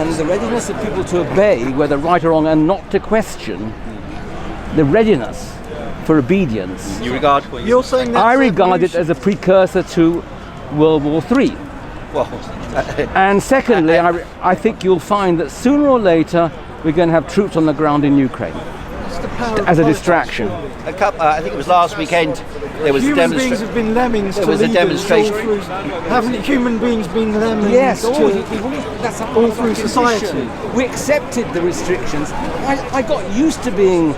And the readiness of people to obey, whether right or wrong, and not to question the readiness for obedience. You're saying I regard it as a precursor to World War III. Well, and secondly, I think you'll find that sooner or later we're going to have troops on the ground in Ukraine as a distraction. I think it was last weekend. There was human beings have been lemmings. There was a demonstration. Haven't human beings been lemmings? Yes, that's all through society. We accepted the restrictions. I got used to being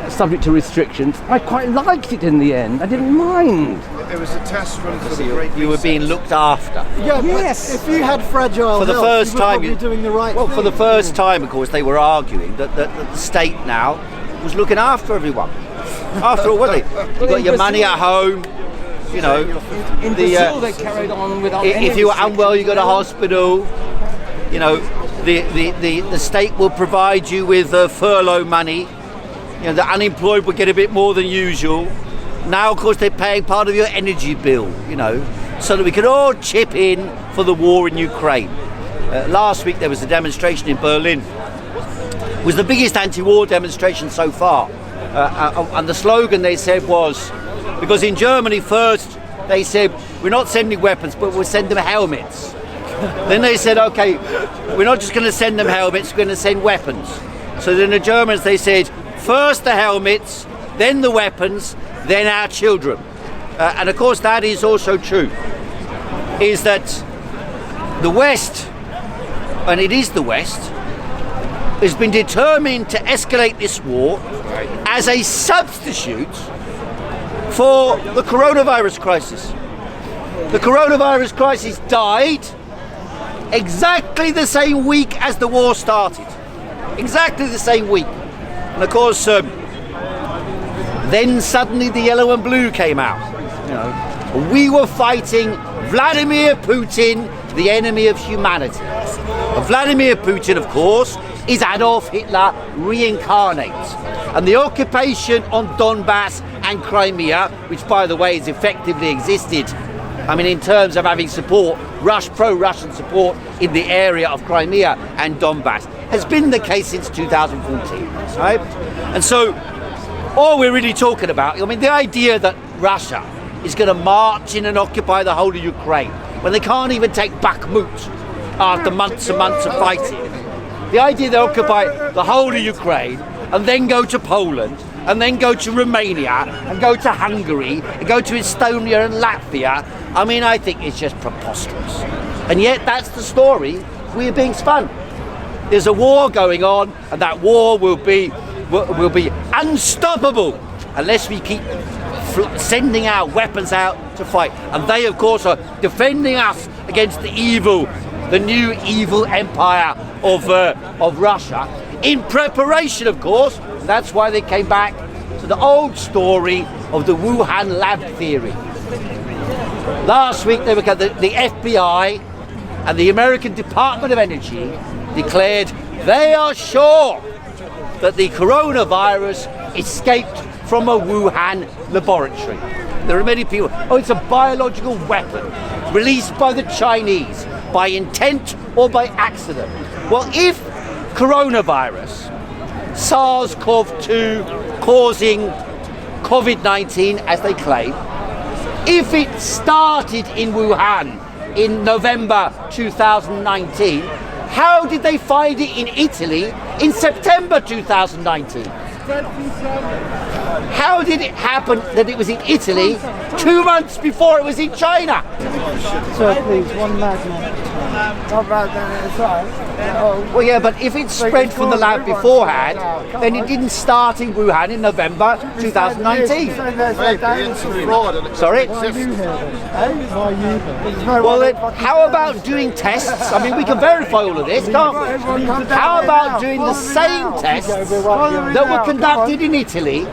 subject to restrictions. I quite liked it in the end. I didn't mind. It was a test run for the great. You were being looked after. Yeah, yes. If you had fragile for the health, first you were time, probably doing the right thing. For the first time, of course, they were arguing that the state now was looking after everyone. After all, what they? You got your money at home. You know, in Brazil they carried on without any if you were unwell, you go to hospital. You know, the state will provide you with furlough money. You know, the unemployed will get a bit more than usual. Now, of course, they're paying part of your energy bill, you know, so that we can all chip in for the war in Ukraine. Last week there was a demonstration in Berlin. It was the biggest anti-war demonstration so far. And the slogan they said was, because in Germany first they said, we're not sending weapons, but we'll send them helmets. Then they said, okay, we're not just going to send them helmets, we're going to send weapons. So then the Germans, they said, first the helmets, then the weapons, then our children. And of course that is also true, is that the West, and it is the West, has been determined to escalate this war as a substitute for the coronavirus crisis. The coronavirus crisis died exactly the same week as the war started. Exactly the same week. And of course, then suddenly the yellow and blue came out. You know, we were fighting Vladimir Putin, the enemy of humanity. Vladimir Putin, of course, is Adolf Hitler reincarnate. And the occupation on Donbass and Crimea, which by the way has effectively existed, I mean in terms of having support, pro-Russian support in the area of Crimea and Donbass, has been the case since 2014, right? And so all we're really talking about, I mean the idea that Russia is going to march in and occupy the whole of Ukraine when they can't even take Bakhmut after months and months of fighting. The idea they occupy the whole of Ukraine and then go to Poland and then go to Romania and go to Hungary and go to Estonia and Latvia, I mean, I think it's just preposterous. And yet that's the story we're being spun. There's a war going on, and that war will be unstoppable unless we keep sending our weapons out to fight. And they, of course, are defending us against the new evil empire of Russia, in preparation, of course. That's why they came back to the old story of the Wuhan lab theory. Last week, the FBI and the American Department of Energy declared they are sure that the coronavirus escaped from a Wuhan laboratory. There are many people, it's a biological weapon released by the Chinese, by intent or by accident. Well, if coronavirus, SARS-CoV-2 causing COVID-19, as they claim, if it started in Wuhan in November 2019, how did they find it in Italy in September 2019? How did it happen that it was in Italy 2 months before it was in China? Sir, please, one magnet. Not bad then at a time. Well, yeah, but if it spread from the lab beforehand, then it didn't start in Wuhan in November 2019. Sorry? Well, then, how about doing tests? I mean, we can verify all of this, can't we? How about doing the same tests that were conducted in Italy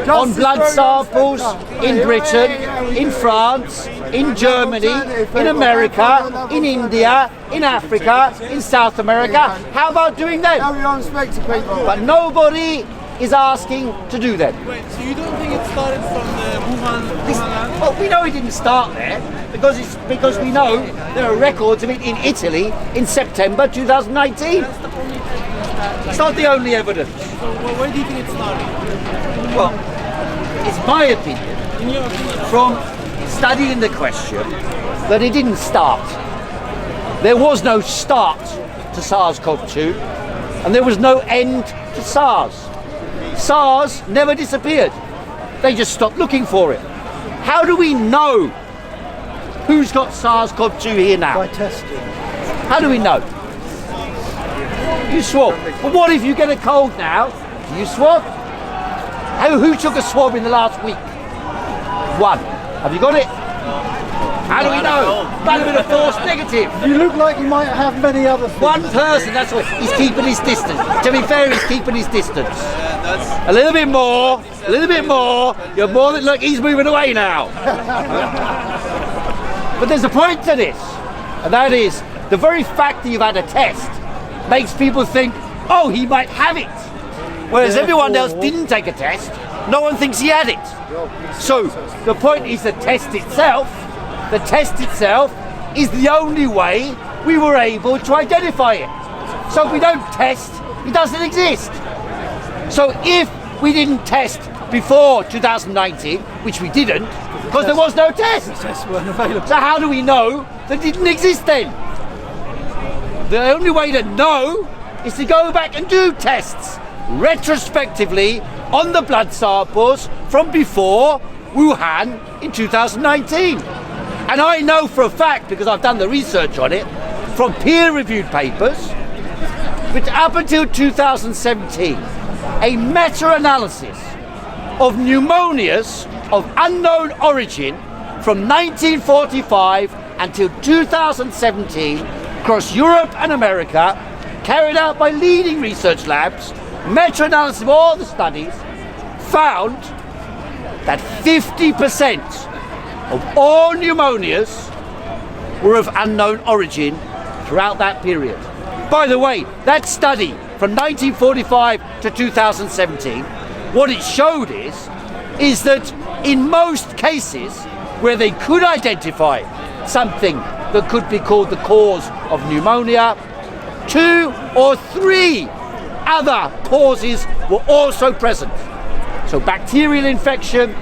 on blood samples in Britain, in France, in Germany, in America, in India, in Africa, in South America? How about doing them? But nobody is asking to do them. Wait, so you don't think it started from the Wuhan land? Well, we know it didn't start there because we know there are records of it in Italy in September 2019. That's the only that, It's not the only evidence. so where do you think it started? Well, it's my opinion, In your opinion? from studying the question, that it didn't start. There was no start to SARS-CoV-2, and there was no end to SARS. SARS never disappeared. They just stopped looking for it. How do we know who's got SARS-CoV-2 here now? By testing. How do we know? You swab. But what if you get a cold now? Do you swab? Who took a swab in the last week? One. Have you got it? How do we know? Might have been a false negative. You look like you might have many other things. One person, that's what, he's keeping his distance. To be fair, he's keeping his distance. A little bit more, a little bit more. You're more than, look, he's moving away now. But there's a point to this, and that is the very fact that you've had a test makes people think, oh, he might have it. Whereas everyone else didn't take a test, no one thinks he had it. So the point is the test itself is the only way we were able to identify it. So if we don't test, it doesn't exist. So if we didn't test before 2019, which we didn't, because there was no test. Tests weren't available. So how do we know that it didn't exist then? The only way to know is to go back and do tests retrospectively on the blood samples from before Wuhan in 2019. And I know for a fact, because I've done the research on it, from peer-reviewed papers, which up until 2017, a meta-analysis of pneumonias of unknown origin from 1945 until 2017 across Europe and America, carried out by leading research labs, meta-analysis of all the studies, found that 50% of all pneumonias were of unknown origin throughout that period. By the way, that study from 1945 to 2017, what it showed is that in most cases where they could identify something that could be called the cause of pneumonia, 2 or 3 other causes were also present. So bacterial infection,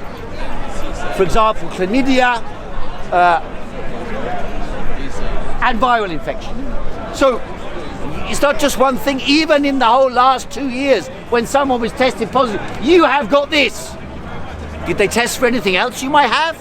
for example, chlamydia, and viral infection. So it's not just one thing. Even in the whole last 2 years, when someone was tested positive, you have got this. Did they test for anything else you might have?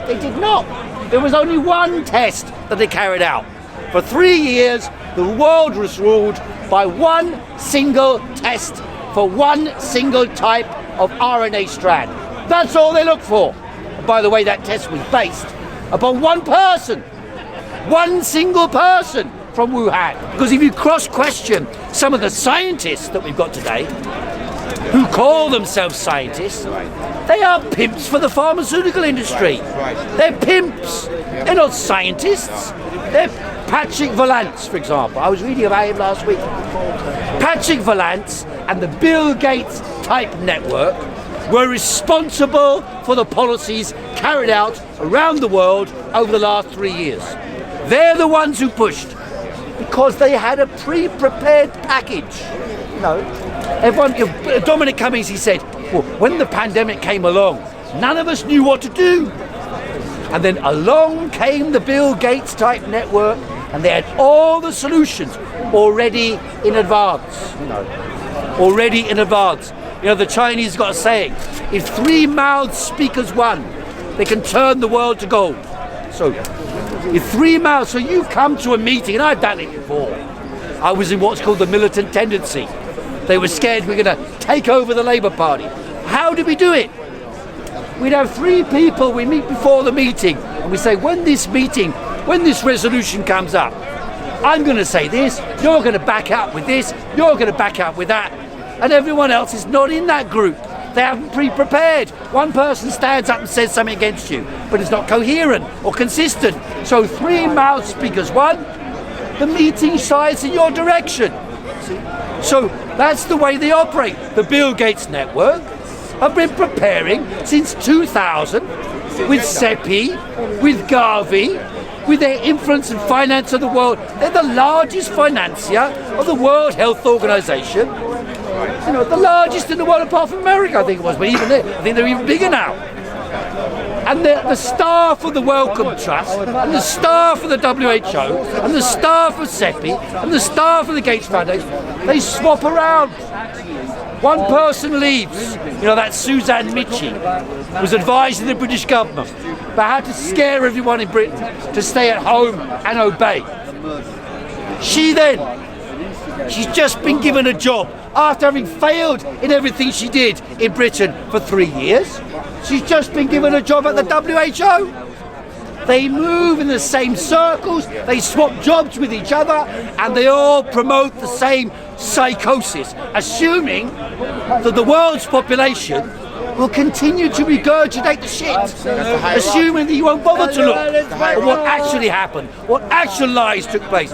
They did not. There was only one test that they carried out. For 3 years, the world was ruled by one single test for one single type of RNA strand. That's all they looked for. And by the way, that test was based upon one person, one single person from Wuhan. Because if you cross-question some of the scientists that we've got today, who call themselves scientists, they are pimps for the pharmaceutical industry. They're pimps. They're not scientists. They're Patrick Vallance, for example. I was reading about him last week. Patrick Vallance and the Bill Gates type network were responsible for the policies carried out around the world over the last 3 years. They're the ones who pushed, because they had a pre-prepared package. You know, everyone, Dominic Cummings, he said, well, when the pandemic came along, none of us knew what to do. And then along came the Bill Gates type network, and they had all the solutions already in advance. You know, already in advance. You know, the Chinese got a saying: if 3 mouths speak as one, they can turn the world to gold. So, if 3 mouths, so you've come to a meeting, and I've done it before. I was in what's called the militant tendency. They were scared we were going to take over the Labour Party. How did we do it? We'd have 3 people, we meet before the meeting, and we say, when this resolution comes up, I'm going to say this, you're going to back up with this, you're going to back up with that, and everyone else is not in that group. They haven't pre-prepared. One person stands up and says something against you, but it's not coherent or consistent. So 3 mouths speak as one, the meeting sides in your direction. So that's the way they operate. The Bill Gates network have been preparing since 2000 with CEPI, with Gavi, with their influence and finance of the world. They're the largest financier of the World Health Organization. You know, the largest in the world apart from America, I think it was, but even there, I think they're even bigger now. And the staff of the Wellcome Trust, and the staff of the WHO, and the staff of CEPI, and the staff of the Gates Foundation, they swap around. One person leaves, you know, that Suzanne Michie, was advising the British government about how to scare everyone in Britain to stay at home and obey. She's just been given a job after having failed in everything she did in Britain for 3 years. She's just been given a job at the WHO. They move in the same circles, they swap jobs with each other, and they all promote the same psychosis, assuming that the world's population will continue to regurgitate the shit, assuming that you won't bother to look at what actually happened, what actual lies took place.